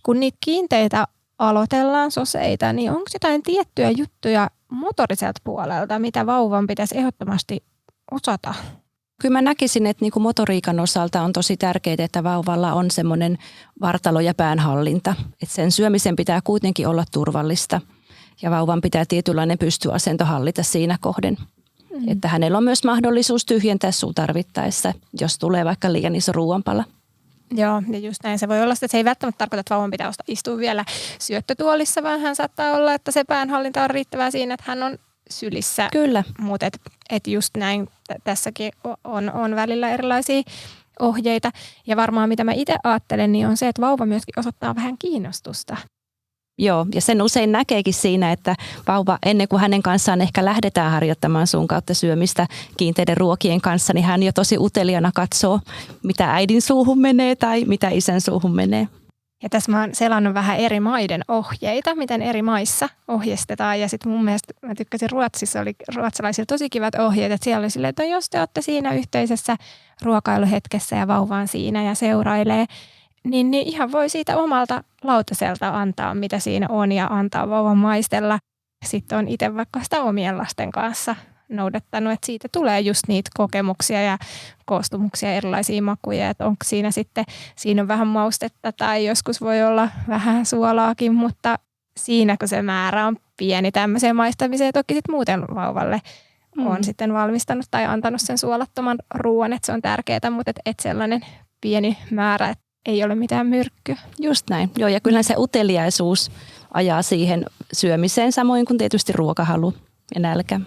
kun niitä kiinteitä aloitellaan soseita, niin onko jotain tiettyjä juttuja motoriselta puolelta, mitä vauvan pitäisi ehdottomasti osata? Kyllä mä näkisin, että niin kuin motoriikan osalta on tosi tärkeää, että vauvalla on semmoinen vartalo- ja päänhallinta. Että sen syömisen pitää kuitenkin olla turvallista ja vauvan pitää tietynlainen pystyasento hallita siinä kohden. Että hänellä on myös mahdollisuus tyhjentää suu tarvittaessa, jos tulee vaikka liian iso ruoanpala. Joo, ja just näin. Se voi olla, että se ei välttämättä tarkoita, että vauvan pitää istua vielä syöttötuolissa, vaan hän saattaa olla, että se päänhallinta on riittävää siinä, että hän on sylissä. Kyllä. Mutta et just näin, tässäkin on välillä erilaisia ohjeita. Ja varmaan mitä mä itse ajattelen, niin on se, että vauva myöskin osoittaa vähän kiinnostusta. Joo, ja sen usein näkeekin siinä, että vauva ennen kuin hänen kanssaan ehkä lähdetään harjoittamaan suun kautta syömistä kiinteiden ruokien kanssa, niin hän jo tosi uteliaana katsoo, mitä äidin suuhun menee tai mitä isän suuhun menee. Ja tässä mä oon selannut vähän eri maiden ohjeita, miten eri maissa ohjeistetaan. Ja sitten mun mielestä mä tykkäsin Ruotsissa, oli ruotsalaisilla tosi kivat ohjeet, että siellä oli silleen, että jos te olette siinä yhteisessä ruokailuhetkessä ja vauva on siinä ja seurailee, niin ihan voi siitä omalta lautaselta antaa, mitä siinä on ja antaa vauvan maistella. Sitten on itse vaikka sitä omien lasten kanssa noudattanut, että siitä tulee just niitä kokemuksia ja koostumuksia, erilaisia makuja, että onko siinä sitten, siinä on vähän maustetta tai joskus voi olla vähän suolaakin, mutta siinä kun se määrä on pieni tämmöiseen maistamiseen, toki sitten muuten vauvalle on sitten valmistanut tai antanut sen suolattoman ruoan, että se on tärkeää, mutta et sellainen pieni määrä, että ei ole mitään myrkkyä. Just näin. Joo, ja kyllähän se uteliaisuus ajaa siihen syömiseen, samoin kuin tietysti ruokahalu ja nälkä.